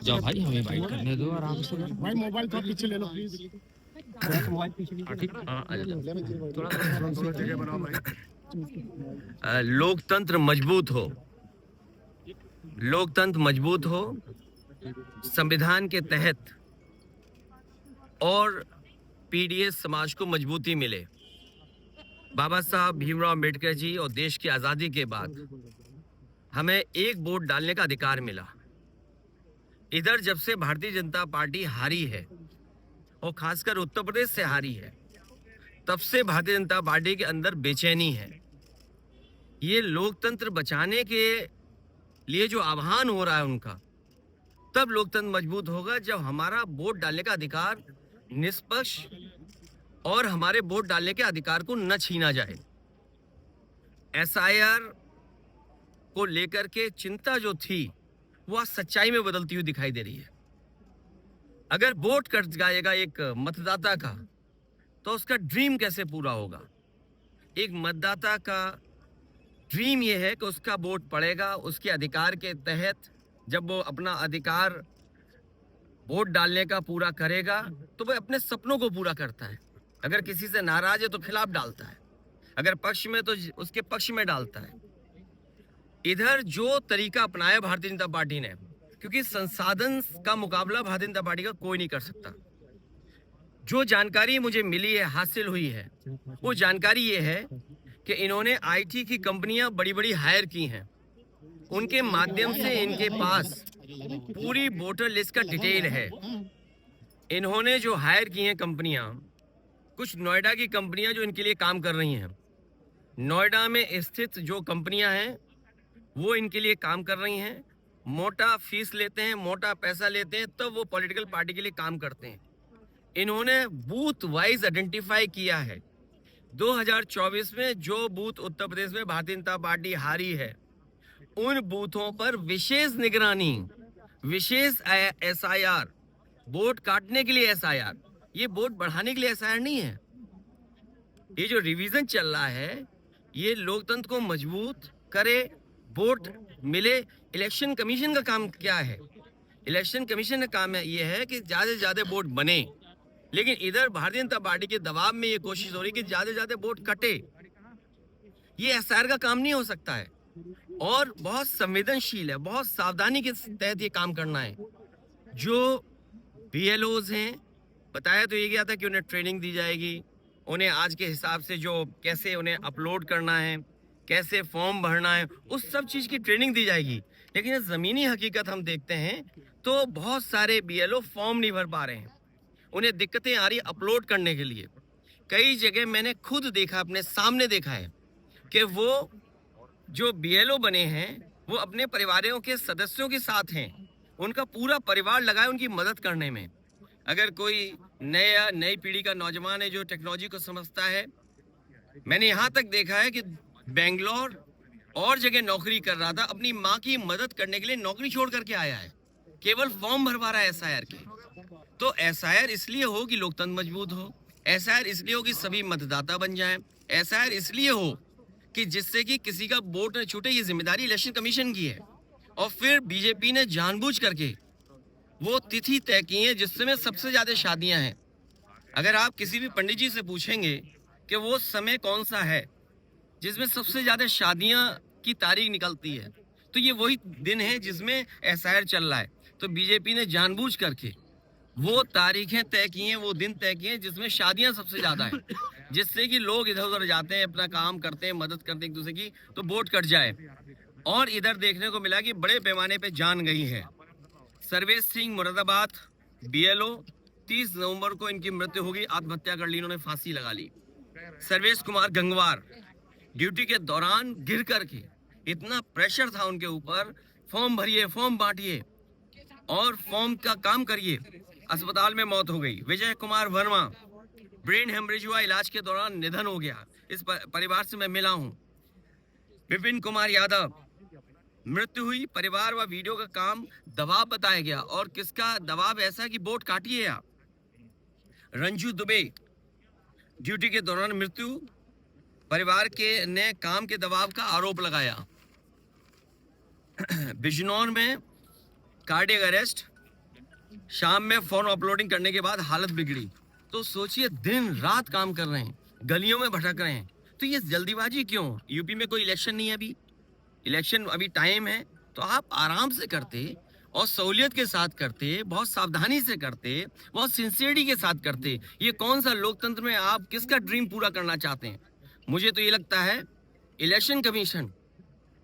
जाओ भाई, हमें बाइट करने दो आराम से। भाई मोबाइल थोड़ा पीछे ले लो प्लीज। मोबाइल पीछे ठीक। आ जाओ थोड़ा जगह बनाओ भाई। लोकतंत्र मजबूत हो, लोकतंत्र मजबूत हो, संविधान के तहत और पीडीएस समाज को मजबूती मिले। बाबा साहब भीमराव अम्बेडकर जी और देश की आजादी के बाद हमें एक वोट डालने का अधिकार मिला। इधर जब से भारतीय जनता पार्टी हारी है और खासकर उत्तर प्रदेश से हारी है, तब से भारतीय जनता पार्टी के अंदर बेचैनी है। ये लोकतंत्र बचाने के लिए जो आह्वान हो रहा है उनका, तब लोकतंत्र मजबूत होगा जब हमारा वोट डालने का अधिकार निष्पक्ष और हमारे वोट डालने के अधिकार को न छीना जाए। एसआईआर को लेकर के चिंता जो थी वो आज सच्चाई में बदलती हुई दिखाई दे रही है। अगर वोट कट जाएगा एक मतदाता का, तो उसका ड्रीम कैसे पूरा होगा? एक मतदाता का ड्रीम ये है कि उसका वोट पड़ेगा, उसके अधिकार के तहत जब वो अपना अधिकार वोट डालने का पूरा करेगा तो वह अपने सपनों को पूरा करता है। अगर किसी से नाराज है तो खिलाफ डालता है, अगर पक्ष में तो उसके पक्ष में डालता है। इधर जो तरीका अपनाया भारतीय जनता पार्टी ने, क्योंकि संसाधन का मुकाबला भारतीय जनता पार्टी का कोई नहीं कर सकता। जो जानकारी मुझे मिली है, हासिल हुई है, वो जानकारी ये है कि इन्होंने आईटी की कंपनियां बड़ी बड़ी हायर की हैं। उनके माध्यम से इनके पास पूरी वोटर लिस्ट का डिटेल है। इन्होंने जो हायर की हैं कंपनियां, कुछ नोएडा की कंपनियां जो इनके लिए काम कर रही हैं, नोएडा में स्थित जो कंपनियां हैं वो इनके लिए काम कर रही हैं। मोटा फीस लेते हैं, मोटा पैसा लेते हैं, तब वो पॉलिटिकल पार्टी के लिए काम करते हैं। इन्होंने बूथ वाइज आइडेंटिफाई किया है। 2024 में जो बूथ उत्तर प्रदेश में भारतीय जनता पार्टी हारी है, उन बूथों पर विशेष निगरानी, विशेष एसआईआर, वोट काटने के लिए एसआईआर, ये वोट बढ़ाने के लिए एसआईआर नहीं है। ये जो रिवीजन चल रहा है, ये लोकतंत्र को मजबूत करे, वोट मिले। इलेक्शन कमीशन का काम क्या है? इलेक्शन कमीशन का काम है ये है कि ज्यादा से ज्यादा वोट बने, लेकिन इधर भारतीय जनता पार्टी के दबाव में ये कोशिश हो रही है कि ज्यादा से ज्यादा वोट कटे। ये एसआईआर का काम नहीं हो सकता है और बहुत संवेदनशील है, बहुत सावधानी के तहत ये काम करना है। जो बीएलओज हैं, बताया तो ये गया था कि उन्हें ट्रेनिंग दी जाएगी, उन्हें आज के हिसाब से जो कैसे उन्हें अपलोड करना है, कैसे फॉर्म भरना है, उस सब चीज की ट्रेनिंग दी जाएगी। लेकिन जमीनी हकीकत हम देखते हैं तो बहुत सारे बीएलओ फॉर्म नहीं भर पा रहे हैं, उन्हें दिक्कतें आ रही अपलोड करने के लिए। कई जगह मैंने खुद देखा, अपने सामने देखा है कि वो जो बीएलओ बने हैं वो अपने परिवारों के सदस्यों के साथ हैं, उनका पूरा परिवार लगा है उनकी मदद करने में। अगर कोई नई पीढ़ी का नौजवान है जो टेक्नोलॉजी को समझता है, मैंने यहाँ तक देखा है कि बेंगलोर और जगह नौकरी कर रहा था, अपनी माँ की मदद करने के लिए नौकरी छोड़ करके आया है, केवल फॉर्म भरवा रहा है एसआईआर के। तो एसआईआर इसलिए हो कि लोकतंत्र मजबूत हो, एसआईआर इसलिए हो कि सभी मतदाता बन जाएं, एसआईआर इसलिए हो कि जिससे कि किसी का वोट न छूटे। ये जिम्मेदारी इलेक्शन कमीशन की है। और फिर बीजेपी ने जानबूझ करके वो तिथि तय की है जिसमें सबसे ज्यादा शादियां हैं। अगर आप किसी भी पंडित जी से पूछेंगे कि वो समय कौन सा है जिसमें सबसे ज्यादा शादियां की तारीख निकलती है, तो ये वही दिन है जिसमें एसआईआर चल रहा है। तो बीजेपी ने जानबूझ करके वो तारीखें तय की हैं, वो दिन तय किए हैं जिसमें शादियां सबसे ज्यादा हैं, जिससे कि लोग इधर उधर जाते हैं, अपना काम करते हैं, मदद करते हैं एक दूसरे की, तो वोट कट जाए। और इधर देखने को मिला कि बड़े पैमाने पे जान गई है। सर्वेश सिंह मुरादाबाद बीएलओ, 30 नवंबर को इनकी मृत्यु होगी, आत्महत्या कर ली, इन्होंने फांसी लगा ली। सर्वेश कुमार गंगवार ड्यूटी के दौरान गिर करके, इतना प्रेशर था उनके ऊपर, फॉर्म भरिए, फॉर्म बांटिए और फॉर्म का काम करिए, अस्पताल में मौत हो गई। विजय कुमार वर्मा ब्रेन हेमरेज हुआ, इलाज के दौरान निधन हो गया। इस परिवार से मैं मिला हूं। विपिन कुमार यादव मृत्यु हुई, परिवार व वीडियो का काम दबाव बताया गया, और किसका दबाव ऐसा कि वोट काटिए आप। रंजू दुबे ड्यूटी के दौरान मृत्यु, परिवार के ने काम के दबाव का आरोप लगाया। बिजनौर में कार्डियक अरेस्ट, शाम में फोन अपलोडिंग करने के बाद हालत बिगड़ी। तो सोचिए दिन रात काम कर रहे हैं, गलियों में भटक रहे हैं, तो ये जल्दीबाजी क्यों? यूपी में कोई इलेक्शन नहीं है अभी, इलेक्शन अभी टाइम है, तो आप आराम से करते और सहूलियत के साथ करते, बहुत सावधानी से करते, बहुत सिंसियरिटी के साथ करते। ये कौन सा लोकतंत्र में आप किसका ड्रीम पूरा करना चाहते हैं? मुझे तो ये लगता है इलेक्शन कमीशन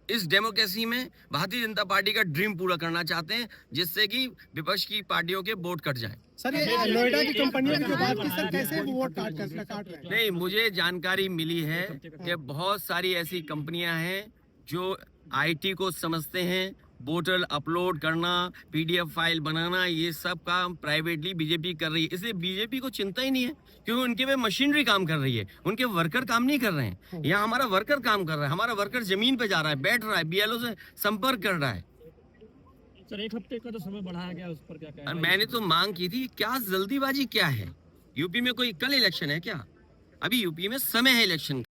इस डेमोक्रेसी में भारतीय जनता पार्टी का ड्रीम पूरा करना चाहते हैं, जिससे कि विपक्ष की पार्टियों के वोट कट जाएं। सर ये नोएडा की कंपनियों की जो बात की सर, कैसे वो वोट काट रहे हैं? नहीं, मुझे जानकारी मिली है कि बहुत सारी ऐसी कंपनियां हैं जो आईटी को समझते हैं, पोर्टल अपलोड करना, पीडीएफ फाइल बनाना, ये सब काम प्राइवेटली बीजेपी कर रही है। इसलिए बीजेपी को चिंता ही नहीं है, क्योंकि उनके में मशीनरी काम कर रही है, उनके वर्कर काम नहीं कर रहे हैं। यहाँ हमारा वर्कर काम कर रहा है, हमारा वर्कर जमीन पे जा रहा है, बैठ रहा है, बीएलओ से संपर्क कर रहा है। सर 1 हफ्ते का तो समय बढ़ाया गया, उस पर क्या कहना और है? मैंने तो मांग की थी, क्या जल्दीबाजी क्या है? यूपी में कोई कल इलेक्शन है क्या? अभी यूपी में समय है इलेक्शन का।